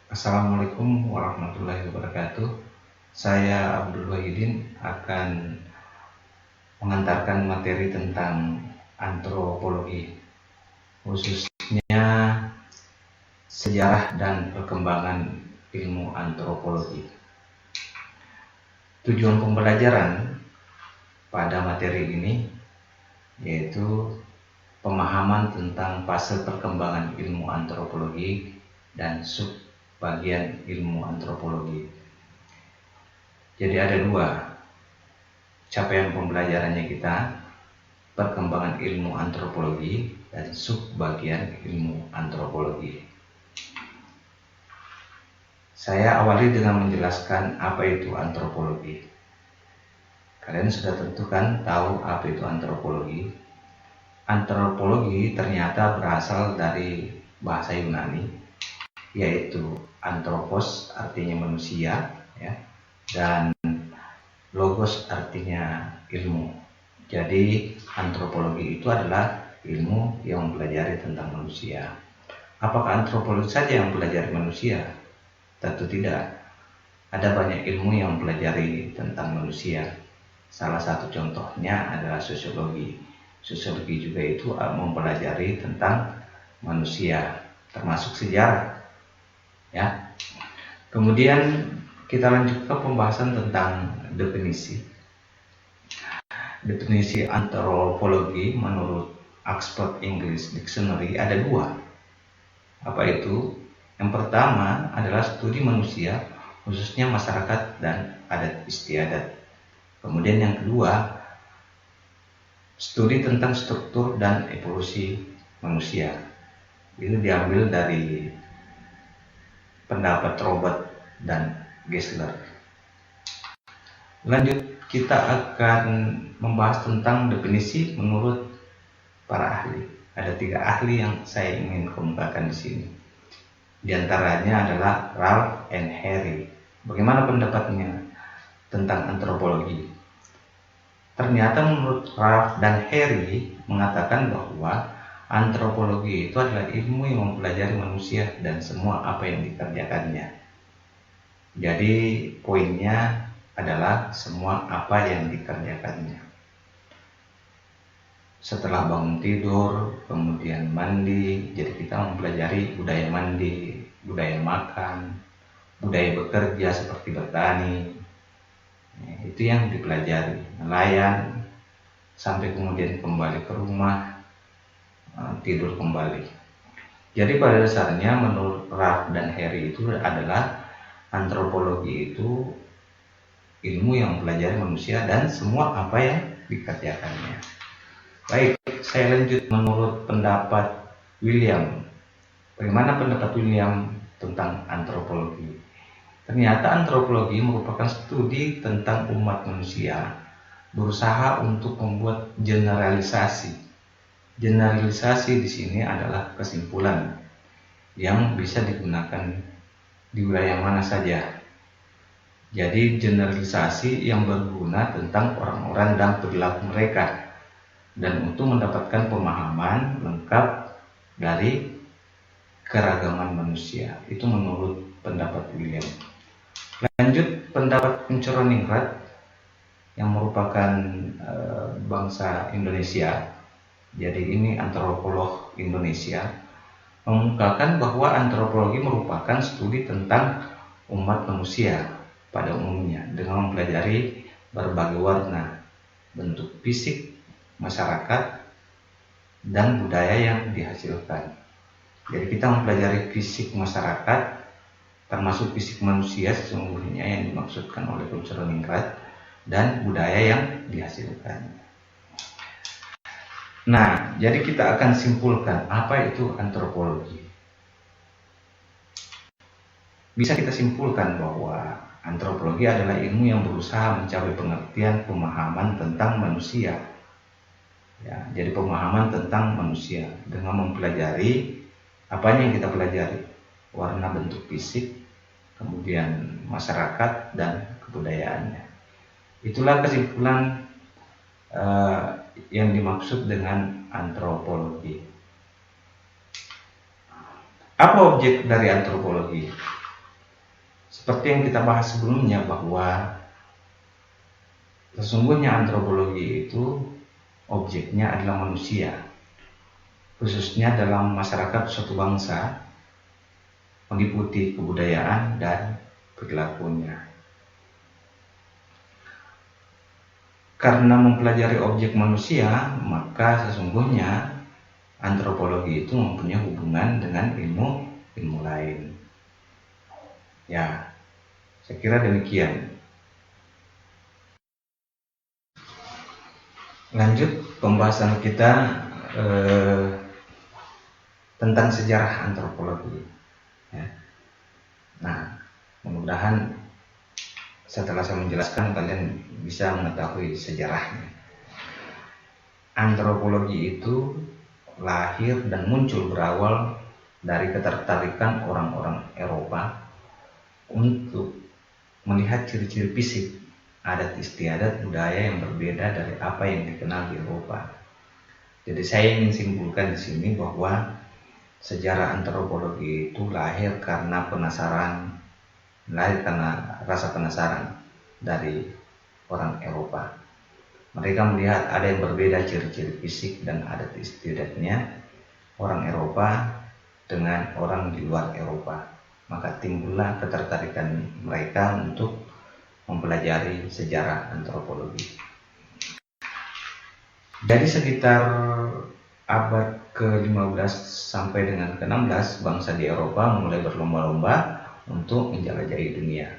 Assalamualaikum warahmatullahi wabarakatuh. Saya Abdul Wahidin akan mengantarkan materi tentang antropologi, khususnya sejarah dan perkembangan ilmu antropologi. Tujuan pembelajaran pada materi ini yaitu pemahaman tentang fase perkembangan ilmu antropologi dan subbagian ilmu antropologi. Jadi ada dua capaian pembelajarannya kita, perkembangan ilmu antropologi dan subbagian ilmu antropologi. Saya awali dengan menjelaskan apa itu antropologi. Kalian sudah tentu kan tahu apa itu antropologi. Antropologi ternyata berasal dari bahasa Yunani, yaitu anthropos artinya manusia, ya, dan logos artinya ilmu. Jadi antropologi itu adalah ilmu yang mempelajari tentang manusia. Apakah antropologi saja yang mempelajari manusia? Tentu tidak. Ada banyak ilmu yang mempelajari tentang manusia. Salah satu contohnya adalah sosiologi. Sosiologi juga itu mempelajari tentang manusia, termasuk sejarah. Ya. Kemudian kita lanjut ke pembahasan tentang definisi. Definisi antropologi menurut Oxford English Dictionary ada dua. Apa itu? Yang pertama adalah studi manusia, khususnya masyarakat dan adat istiadat. Kemudian yang kedua, studi tentang struktur dan evolusi manusia. Itu diambil dari pendapat Robert dan Gessler. Lanjut, kita akan membahas tentang definisi menurut para ahli. Ada 3 ahli yang saya ingin kemukakan di sini. Di antaranya adalah Ralph and Harry. Bagaimana pendapatnya tentang antropologi? Ternyata menurut Ralph dan Harry mengatakan bahwa antropologi itu adalah ilmu yang mempelajari manusia dan semua apa yang dikerjakannya. Jadi poinnya adalah semua apa yang dikerjakannya. Setelah bangun tidur, kemudian mandi, jadi kita mempelajari budaya mandi, budaya makan, budaya bekerja seperti bertani. Itu yang dipelajari, nelayan, sampai kemudian kembali ke rumah, tidur kembali. Jadi pada dasarnya menurut Ralph dan Harry itu adalah antropologi itu ilmu yang mempelajari manusia dan semua apa yang dikerjakannya. Baik, saya lanjut menurut pendapat William. Bagaimana pendapat William tentang antropologi? Ternyata antropologi merupakan studi tentang umat manusia berusaha untuk membuat generalisasi. Generalisasi di sini adalah kesimpulan yang bisa digunakan di wilayah mana saja. Jadi generalisasi yang berguna tentang orang-orang dan perilaku mereka dan untuk mendapatkan pemahaman lengkap dari keragaman manusia. Itu menurut pendapat William. Lanjut pendapat Penceroningrat yang merupakan bangsa Indonesia. Jadi ini antropolog Indonesia mengungkapkan bahwa antropologi merupakan studi tentang umat manusia pada umumnya dengan mempelajari berbagai warna, bentuk fisik, masyarakat, dan budaya yang dihasilkan. Jadi kita mempelajari fisik masyarakat, termasuk fisik manusia sesungguhnya yang dimaksudkan oleh Penceroningrat, dan budaya yang dihasilkan. Nah, jadi kita akan simpulkan apa itu antropologi. Bisa kita simpulkan bahwa antropologi adalah ilmu yang berusaha mencapai pengertian pemahaman tentang manusia. Ya, jadi pemahaman tentang manusia dengan mempelajari apa yang kita pelajari, warna bentuk fisik, kemudian masyarakat dan kebudayaannya. Itulah kesimpulan yang dimaksud dengan antropologi. Apa objek dari antropologi? Seperti yang kita bahas sebelumnya bahwa sesungguhnya antropologi itu objeknya adalah manusia, khususnya dalam masyarakat suatu bangsa, meliputi kebudayaan dan perilakunya. Karena mempelajari objek manusia, maka sesungguhnya antropologi itu mempunyai hubungan dengan ilmu lain. Ya, saya kira demikian. Lanjut pembahasan kita tentang sejarah antropologi. Ya. Nah, mudah-mudahan setelah saya menjelaskan kalian bisa mengetahui sejarahnya. Antropologi itu lahir dan muncul berawal dari ketertarikan orang-orang Eropa untuk melihat ciri-ciri fisik, adat istiadat, budaya yang berbeda dari apa yang dikenal di Eropa. Jadi saya ingin simpulkan di sini bahwa sejarah antropologi itu lahir karena rasa penasaran dari orang Eropa. Mereka melihat ada yang berbeda ciri-ciri fisik dan adat istiadatnya orang Eropa dengan orang di luar Eropa. Maka timbullah ketertarikan mereka untuk mempelajari sejarah antropologi. Dari sekitar abad ke-15 sampai dengan ke-16, bangsa di Eropa mulai berlomba-lomba untuk menjelajahi dunia.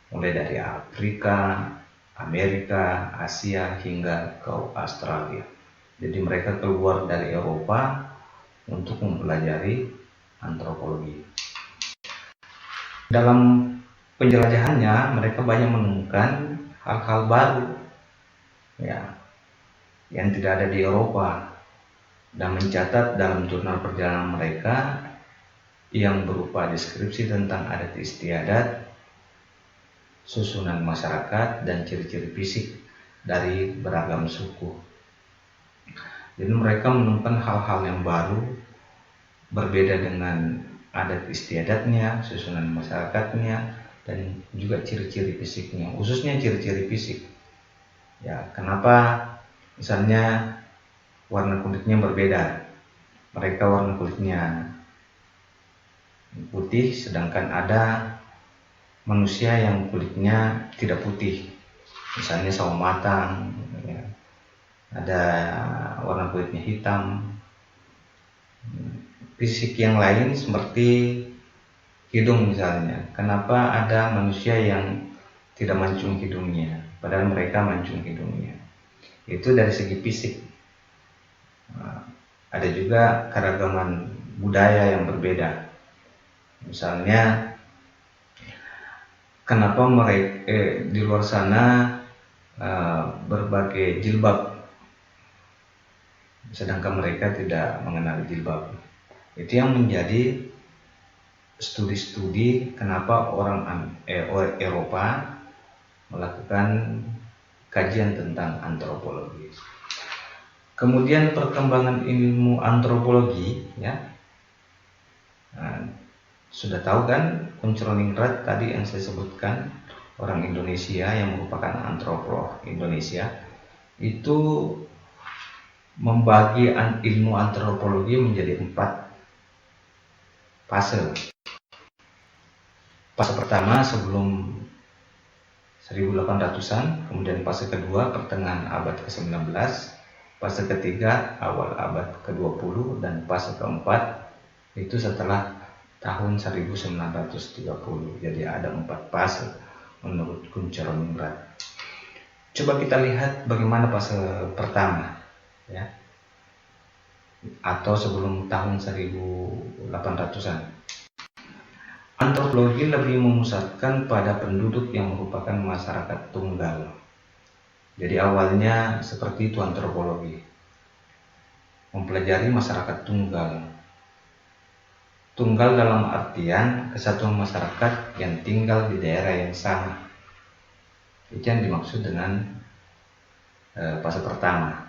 Mulai dari Afrika, Amerika, Asia, hingga ke Australia. Jadi mereka keluar dari Eropa untuk mempelajari antropologi. Dalam penjelajahannya, mereka banyak menemukan hal-hal baru ya, yang tidak ada di Eropa, dan mencatat dalam jurnal perjalanan mereka yang berupa deskripsi tentang adat istiadat, susunan masyarakat, dan ciri-ciri fisik dari beragam suku. Jadi mereka menemukan hal-hal yang baru, berbeda dengan adat istiadatnya, susunan masyarakatnya, dan juga ciri-ciri fisiknya, khususnya ciri-ciri fisik. Ya, kenapa misalnya warna kulitnya berbeda? Mereka warna kulitnya putih, sedangkan ada manusia yang kulitnya tidak putih, misalnya sawo matang, ya. Ada warna kulitnya hitam. Fisik yang lain seperti hidung misalnya, kenapa ada manusia yang tidak mancung hidungnya, padahal mereka mancung hidungnya? Itu dari segi fisik. Ada juga keragaman budaya yang berbeda. Misalnya, kenapa mereka di luar sana berbagai jilbab, sedangkan mereka tidak mengenal jilbab? Itu yang menjadi studi-studi kenapa orang Eropa melakukan kajian tentang antropologi. Kemudian perkembangan ilmu antropologi, ya. Nah, sudah tahu kan Kuncoro-Ningrat tadi yang saya sebutkan, orang Indonesia yang merupakan antropolog Indonesia itu membagi ilmu antropologi menjadi 4 fase. Fase pertama sebelum 1800-an, kemudian fase kedua pertengahan abad ke-19, fase ketiga awal abad ke-20, dan fase keempat itu setelah tahun 1930. Jadi ada 4 fase menurut Kuncoro-Ningrat. Coba kita lihat bagaimana fase pertama, ya, atau sebelum tahun 1800-an. Antropologi lebih memusatkan pada penduduk yang merupakan masyarakat tunggal. Jadi awalnya seperti itu antropologi, mempelajari masyarakat tunggal. Tunggal dalam artian kesatuan masyarakat yang tinggal di daerah yang sama. Itu yang dimaksud dengan fase pertama.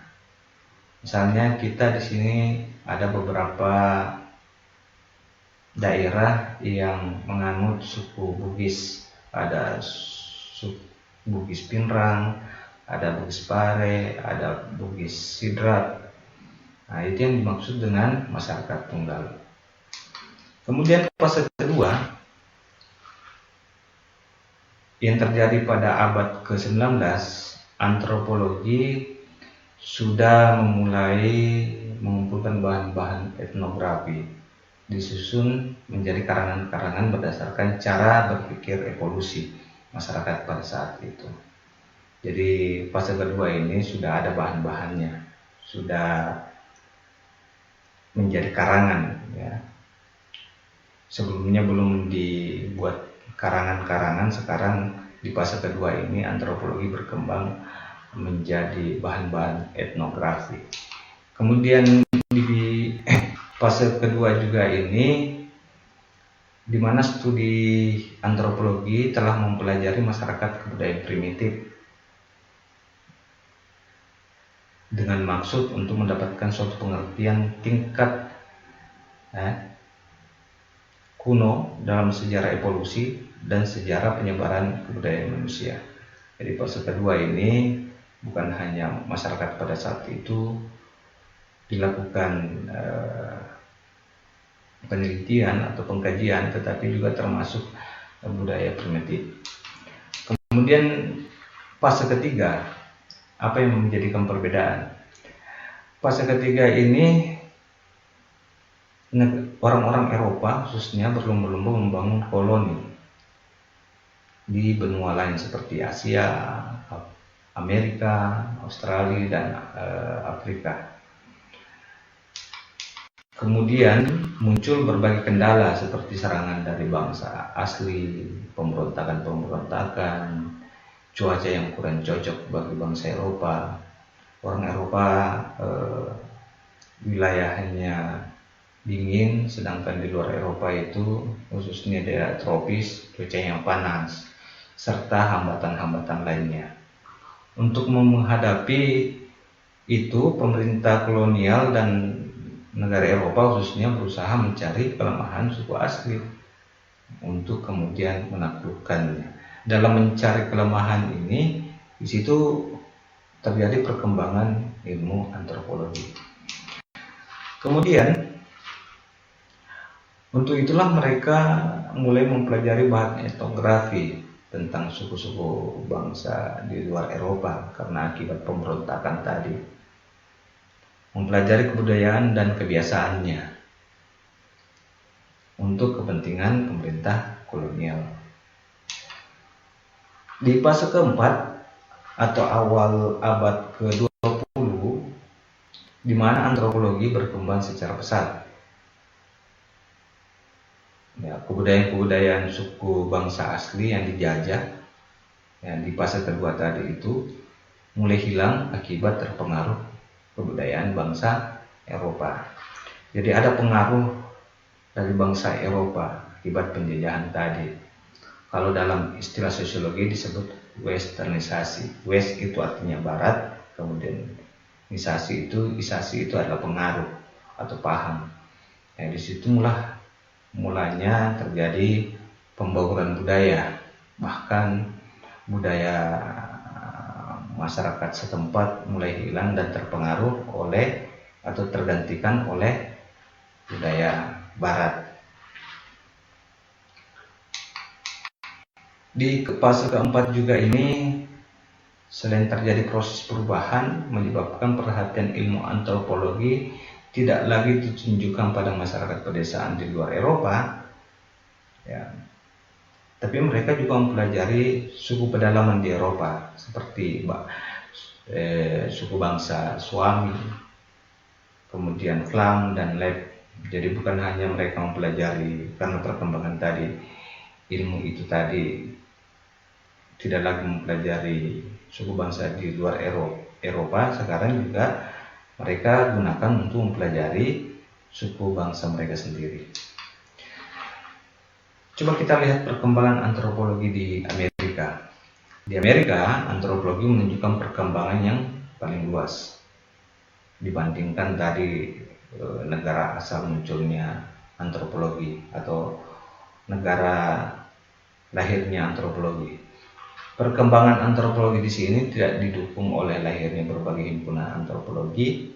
Misalnya kita di sini ada beberapa daerah yang menganut suku Bugis. Ada suku Bugis Pinrang, ada Bugis Pare, ada Bugis Sidrat. Nah, itu yang dimaksud dengan masyarakat tunggal. Kemudian fase kedua yang terjadi pada abad ke-19, antropologi sudah memulai mengumpulkan bahan-bahan etnografi, disusun menjadi karangan-karangan berdasarkan cara berpikir evolusi masyarakat pada saat itu. Jadi fase kedua ini sudah ada bahan-bahannya, sudah menjadi karangan ya. Sebelumnya belum dibuat karangan-karangan, sekarang di fase kedua ini antropologi berkembang menjadi bahan-bahan etnografi. Kemudian di fase kedua juga ini, di mana studi antropologi telah mempelajari masyarakat kebudayaan primitif dengan maksud untuk mendapatkan suatu pengertian tingkat kuno dalam sejarah evolusi dan sejarah penyebaran kebudayaan manusia. Jadi fase kedua ini bukan hanya masyarakat pada saat itu dilakukan penelitian atau pengkajian, tetapi juga termasuk budaya primitif. Kemudian fase ketiga, apa yang menjadikan perbedaan? Fase ketiga ini orang-orang Eropa khususnya berlomba-lomba membangun koloni di benua lain seperti Asia, Amerika, Australia, dan Afrika. Kemudian muncul berbagai kendala seperti serangan dari bangsa asli, pemberontakan-pemberontakan, cuaca yang kurang cocok bagi bangsa Eropa. Orang Eropa wilayahnya dingin, sedangkan di luar Eropa itu khususnya daerah tropis, cuacanya panas, serta hambatan-hambatan lainnya. Untuk menghadapi itu, pemerintah kolonial dan negara Eropa khususnya berusaha mencari kelemahan suku asli untuk kemudian menaklukkannya. Dalam mencari kelemahan ini, di situ terjadi perkembangan ilmu antropologi. Kemudian untuk itulah mereka mulai mempelajari bahan etnografi tentang suku-suku bangsa di luar Eropa karena akibat pemberontakan tadi. Mempelajari kebudayaan dan kebiasaannya untuk kepentingan pemerintah kolonial. Di fase keempat atau awal abad ke-20, di mana antropologi berkembang secara pesat. Ya, kebudayaan-kebudayaan suku bangsa asli yang dijajah ya, di fase kedua tadi itu mulai hilang akibat terpengaruh kebudayaan bangsa Eropa. Jadi ada pengaruh dari bangsa Eropa akibat penjajahan tadi. Kalau dalam istilah sosiologi disebut westernisasi. West itu artinya barat, kemudian isasi itu adalah pengaruh atau paham. Ya, di situ mulanya terjadi pembauran budaya, bahkan budaya masyarakat setempat mulai hilang dan terpengaruh oleh atau tergantikan oleh budaya barat. Di fase keempat juga ini, selain terjadi proses perubahan menyebabkan perhatian ilmu antropologi tidak lagi ditunjukkan pada masyarakat pedesaan di luar Eropa, ya, tapi mereka juga mempelajari suku pedalaman di Eropa seperti suku bangsa Swami, kemudian Flam dan Lep. Jadi bukan hanya mereka mempelajari karena perkembangan tadi, ilmu itu tadi tidak lagi mempelajari suku bangsa di luar Eropa, sekarang juga mereka gunakan untuk mempelajari suku bangsa mereka sendiri. Coba kita lihat perkembangan antropologi di Amerika. Di Amerika, antropologi menunjukkan perkembangan yang paling luas dibandingkan tadi negara asal munculnya antropologi atau negara lahirnya antropologi. Perkembangan antropologi di sini tidak didukung oleh lahirnya berbagai himpunan antropologi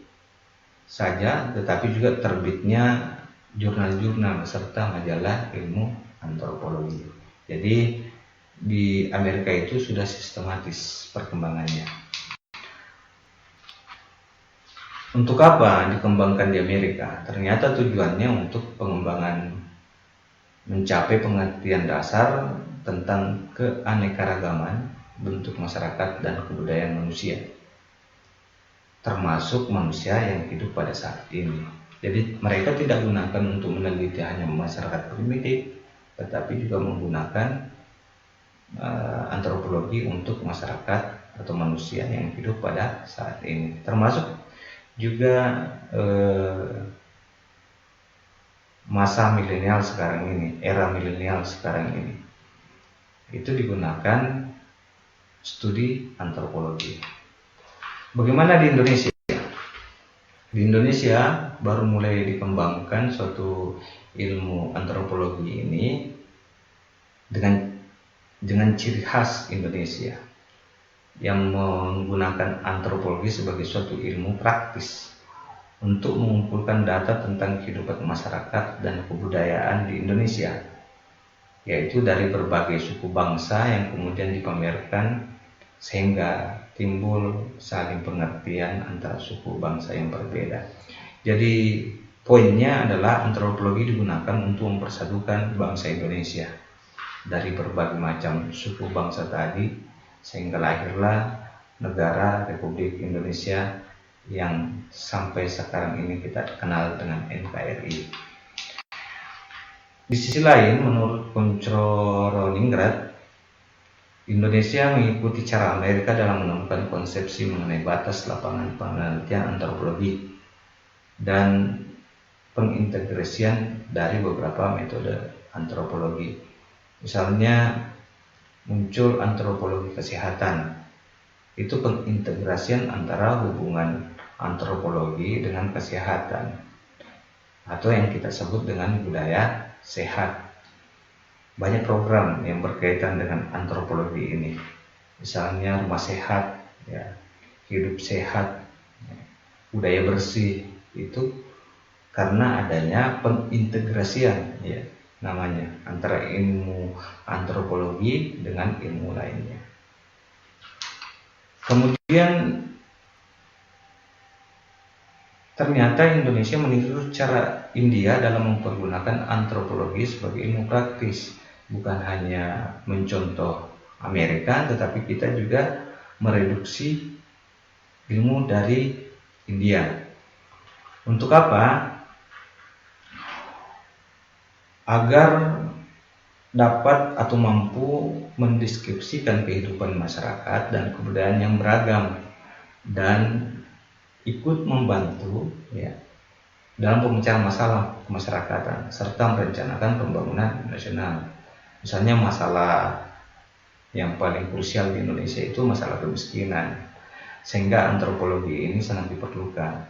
saja, tetapi juga terbitnya jurnal-jurnal serta majalah ilmu antropologi. Jadi di Amerika itu sudah sistematis perkembangannya. Untuk apa dikembangkan di Amerika? Ternyata tujuannya untuk pengembangan mencapai pengertian dasar tentang keanekaragaman bentuk masyarakat dan kebudayaan manusia, termasuk manusia yang hidup pada saat ini. Jadi mereka tidak gunakan untuk meneliti hanya masyarakat primitif, tetapi juga menggunakan antropologi untuk masyarakat atau manusia yang hidup pada saat ini, termasuk juga masa milenial sekarang ini, era milenial sekarang ini, itu digunakan studi antropologi. Bagaimana di Indonesia? Di Indonesia baru mulai dikembangkan suatu ilmu antropologi ini dengan ciri khas Indonesia yang menggunakan antropologi sebagai suatu ilmu praktis untuk mengumpulkan data tentang kehidupan masyarakat dan kebudayaan di Indonesia, yaitu dari berbagai suku bangsa yang kemudian dipamerkan sehingga timbul saling pengertian antara suku bangsa yang berbeda. Jadi poinnya adalah antropologi digunakan untuk mempersatukan bangsa Indonesia dari berbagai macam suku bangsa tadi, sehingga lahirlah negara Republik Indonesia yang sampai sekarang ini kita kenal dengan NKRI. Di sisi lain, menurut Roningrat, Indonesia mengikuti cara Amerika dalam menemukan konsepsi mengenai batas lapangan penelitian antropologi dan pengintegrasian dari beberapa metode antropologi. Misalnya muncul antropologi kesehatan, itu pengintegrasian antara hubungan antropologi dengan kesehatan atau yang kita sebut dengan budaya sehat. Banyak program yang berkaitan dengan antropologi ini, misalnya rumah sehat, ya, hidup sehat, budaya bersih, itu karena adanya pengintegrasian, ya, namanya, antara ilmu antropologi dengan ilmu lainnya. Kemudian ternyata Indonesia meniru cara India dalam mempergunakan antropologi sebagai ilmu praktis. Bukan hanya mencontoh Amerika, tetapi kita juga mereduksi ilmu dari India. Untuk apa? Agar dapat atau mampu mendeskripsikan kehidupan masyarakat dan kebudayaan yang beragam dan ikut membantu, ya, dalam pemecahan masalah kemasyarakatan serta merencanakan pembangunan nasional. Misalnya masalah yang paling krusial di Indonesia itu masalah kemiskinan, sehingga antropologi ini sangat diperlukan.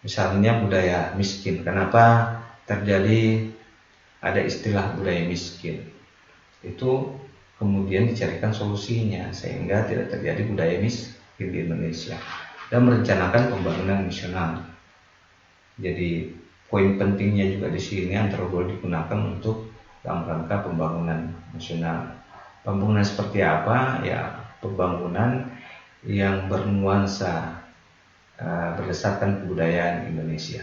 Misalnya budaya miskin, kenapa terjadi ada istilah budaya miskin? Itu kemudian dicarikan solusinya sehingga tidak terjadi budaya miskin di Indonesia dan merencanakan pembangunan nasional. Jadi poin pentingnya juga di sini antropologi digunakan untuk dalam rangka pembangunan nasional. Pembangunan seperti apa? Ya, pembangunan yang bernuansa berdasarkan kebudayaan Indonesia.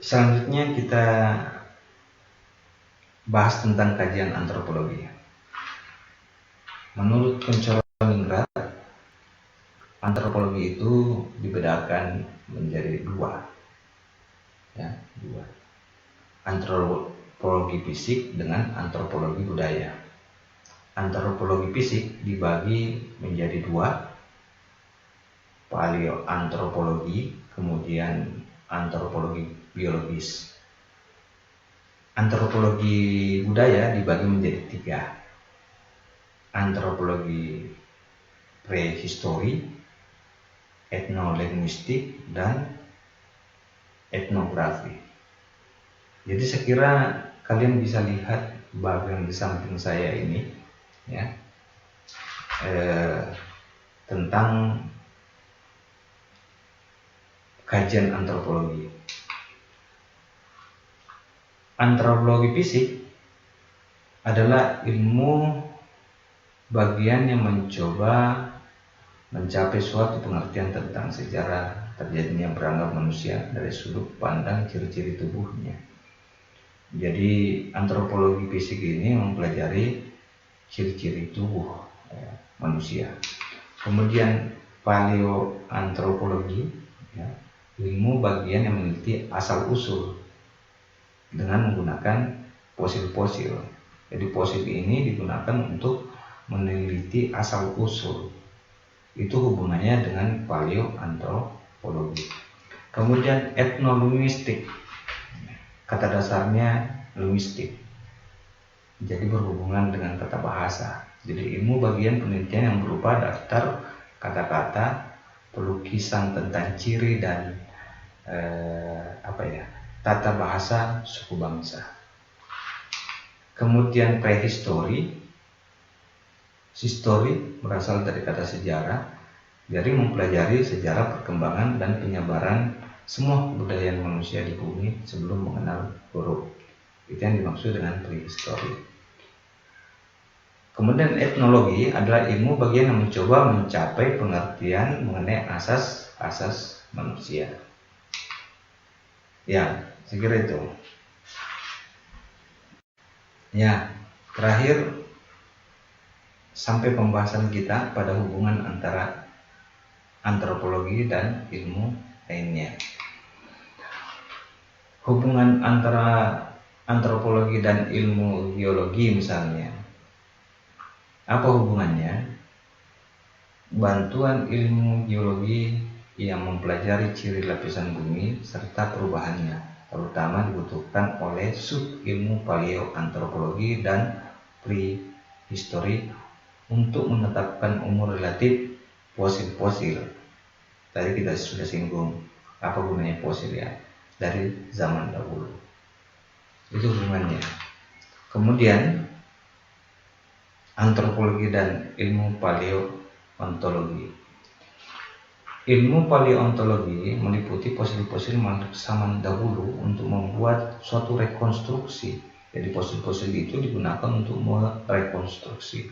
Selanjutnya kita bahas tentang kajian antropologi. Menurut Roningrat, antropologi itu dibedakan menjadi dua, ya, dua. Antropologi fisik dengan antropologi budaya. Antropologi fisik dibagi menjadi dua, paleoantropologi, kemudian antropologi biologis. Antropologi budaya dibagi menjadi tiga, antropologi prehistori, etnolinguistik, dan etnografi. Jadi sekira kalian bisa lihat bagian di samping saya ini, ya, tentang kajian antropologi. Antropologi fisik adalah ilmu bagian yang mencoba mencapai suatu pengertian tentang sejarah terjadinya beragam manusia dari sudut pandang ciri-ciri tubuhnya. Jadi antropologi fisik ini mempelajari ciri-ciri tubuh manusia. Kemudian paleoantropologi, ya, ilmu bagian yang meneliti asal-usul dengan menggunakan fosil-fosil. Jadi fosil ini digunakan untuk meneliti asal-usul. Itu hubungannya dengan paleoantropologi. Kemudian etnolinguistik, kata dasarnya linguistik, jadi berhubungan dengan tata bahasa. Jadi ilmu bagian penelitian yang berupa daftar kata-kata, pelukisan tentang ciri dan tata bahasa suku bangsa. Kemudian prehistori, histori berasal dari kata sejarah, jadi mempelajari sejarah perkembangan dan penyebaran semua kebudayaan manusia di bumi sebelum mengenal huruf. Itu yang dimaksud dengan prehistori. Kemudian etnologi adalah ilmu bagian yang mencoba mencapai pengertian mengenai asas-asas manusia. Ya, saya kira itu. Ya, terakhir sampai pembahasan kita pada hubungan antara antropologi dan ilmu lainnya. Hubungan antara antropologi dan ilmu geologi misalnya. Apa hubungannya? Bantuan ilmu geologi yang mempelajari ciri lapisan bumi serta perubahannya, terutama dibutuhkan oleh sub ilmu paleoantropologi dan prehistori untuk menetapkan umur relatif fosil-fosil. Tadi kita sudah singgung apa gunanya fosil, ya, dari zaman dahulu. Itu hubungannya. Kemudian antropologi dan ilmu paleontologi. Ilmu paleontologi meliputi fosil-fosil makhluk zaman dahulu untuk membuat suatu rekonstruksi. Jadi fosil-fosil itu digunakan untuk merekonstruksi.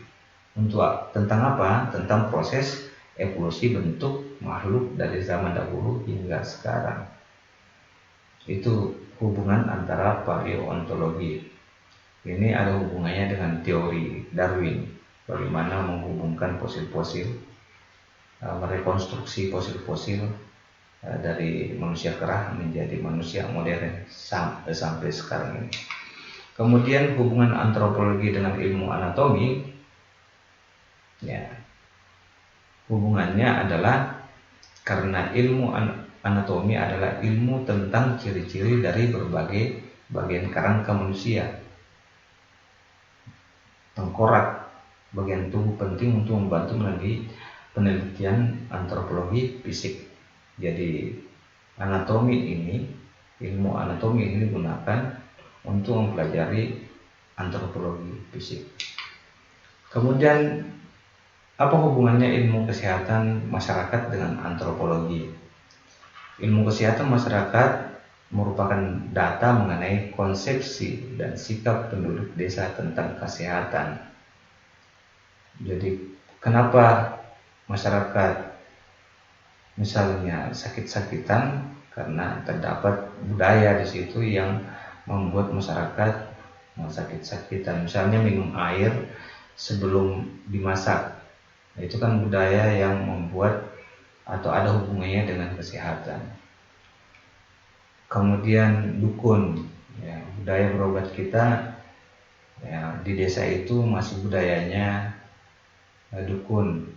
Untuk tentang apa? Tentang proses evolusi bentuk makhluk dari zaman dahulu hingga sekarang. Itu hubungan antara paleontologi. Ini ada hubungannya dengan teori Darwin, bagaimana menghubungkan fosil-fosil, merekonstruksi fosil-fosil dari manusia kerah menjadi manusia modern sampai sekarang ini. Kemudian hubungan antropologi dengan ilmu anatomi, ya, hubungannya adalah karena ilmu anatomi adalah ilmu tentang ciri-ciri dari berbagai bagian kerangka manusia. Tengkorak, bagian tubuh penting untuk membantu melalui penelitian antropologi fisik. Jadi anatomi ini, ilmu anatomi ini digunakan untuk mempelajari antropologi fisik. Kemudian apa hubungannya ilmu kesehatan masyarakat dengan antropologi? Ilmu kesehatan masyarakat merupakan data mengenai konsepsi dan sikap penduduk desa tentang kesehatan. Jadi kenapa masyarakat misalnya sakit-sakitan? Karena terdapat budaya di situ yang membuat masyarakat sakit-sakitan. Misalnya minum air sebelum dimasak. Itu kan budaya yang membuat atau ada hubungannya dengan kesehatan. Kemudian dukun, ya, budaya berobat kita ya, di desa itu masih budayanya dukun.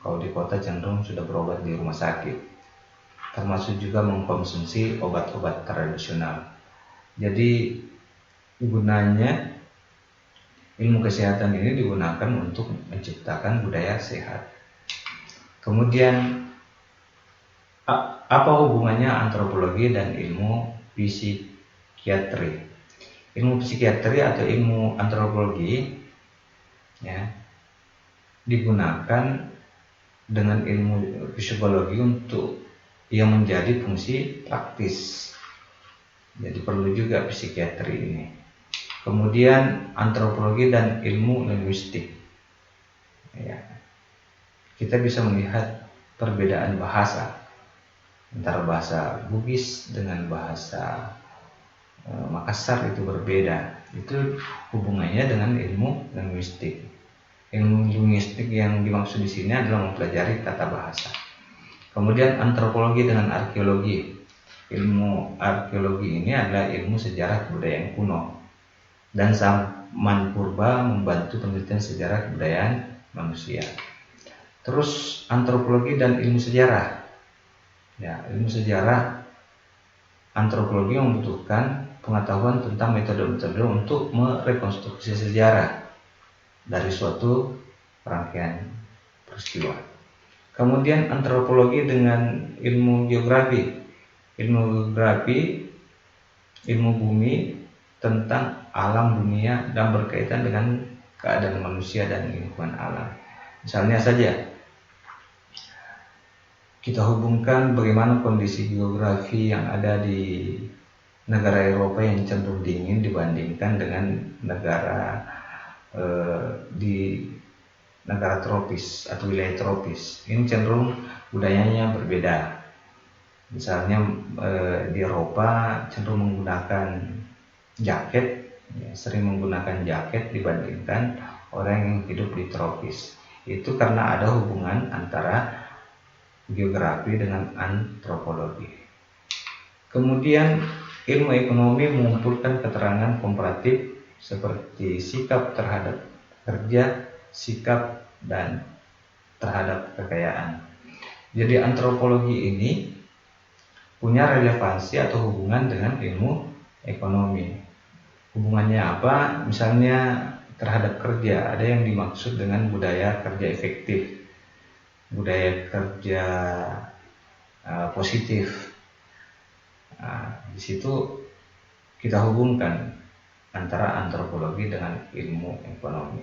Kalau di kota cenderung sudah berobat di rumah sakit, termasuk juga mengkonsumsi obat-obat tradisional. Jadi gunanya ilmu kesehatan ini digunakan untuk menciptakan budaya sehat. Kemudian apa hubungannya antropologi dan ilmu psikiatri? Ilmu psikiatri atau ilmu antropologi ya, digunakan dengan ilmu psikologi untuk yang menjadi fungsi praktis. Jadi perlu juga psikiatri ini. Kemudian antropologi dan ilmu linguistik. Ya, kita bisa melihat perbedaan bahasa antara bahasa Bugis dengan bahasa Makassar itu berbeda. Itu hubungannya dengan ilmu linguistik. Ilmu linguistik yang dimaksud di sini adalah mempelajari tata bahasa. Kemudian antropologi dengan arkeologi. Ilmu arkeologi ini adalah ilmu sejarah kebudayaan kuno dan zaman purba, membantu penelitian sejarah kebudayaan manusia. Terus antropologi dan ilmu sejarah. Ya, ilmu sejarah, antropologi membutuhkan pengetahuan tentang metode-metode untuk merekonstruksi sejarah dari suatu rangkaian peristiwa. Kemudian antropologi dengan ilmu geografi. Ilmu geografi, ilmu bumi tentang alam dunia dan berkaitan dengan keadaan manusia dan lingkungan alam. Misalnya saja, kita hubungkan bagaimana kondisi geografi yang ada di negara Eropa yang cenderung dingin dibandingkan dengan negara di negara tropis atau wilayah tropis. Ini cenderung budayanya berbeda. Misalnya di Eropa cenderung menggunakan jaket, ya, sering menggunakan jaket dibandingkan orang yang hidup di tropis. Itu karena ada hubungan antara geografi dengan antropologi. Kemudian ilmu ekonomi mengumpulkan keterangan komparatif seperti sikap terhadap kerja, sikap dan terhadap kekayaan. Jadi antropologi ini punya relevansi atau hubungan dengan ilmu ekonomi. Hubungannya apa? Misalnya terhadap kerja, ada yang dimaksud dengan budaya kerja efektif, budaya kerja positif. Nah, di situ kita hubungkan antara antropologi dengan ilmu ekonomi.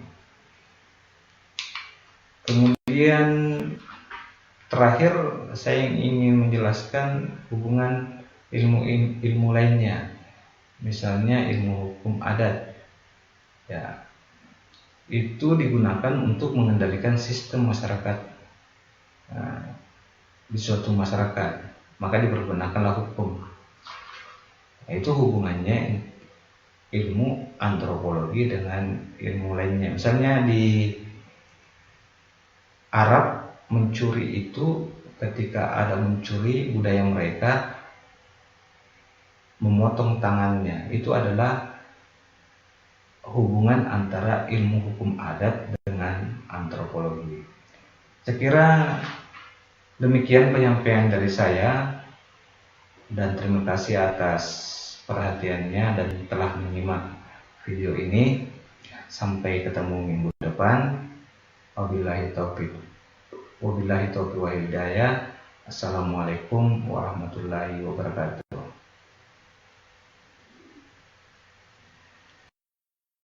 Kemudian terakhir saya ingin menjelaskan hubungan ilmu lainnya, misalnya ilmu hukum adat. Ya, itu digunakan untuk mengendalikan sistem masyarakat di suatu masyarakat, maka dipergunakanlah hukum. Nah, itu hubungannya ilmu antropologi dengan ilmu lainnya. Misalnya di Arab, mencuri itu ketika ada mencuri, budaya mereka memotong tangannya. Itu adalah hubungan antara ilmu hukum adat dengan antropologi. Saya kira demikian penyampaian dari saya, dan terima kasih atas perhatiannya dan telah menyimak video ini. Sampai ketemu minggu depan. Wabillahi taufiq wa hidayah. Assalamualaikum warahmatullahi wabarakatuh.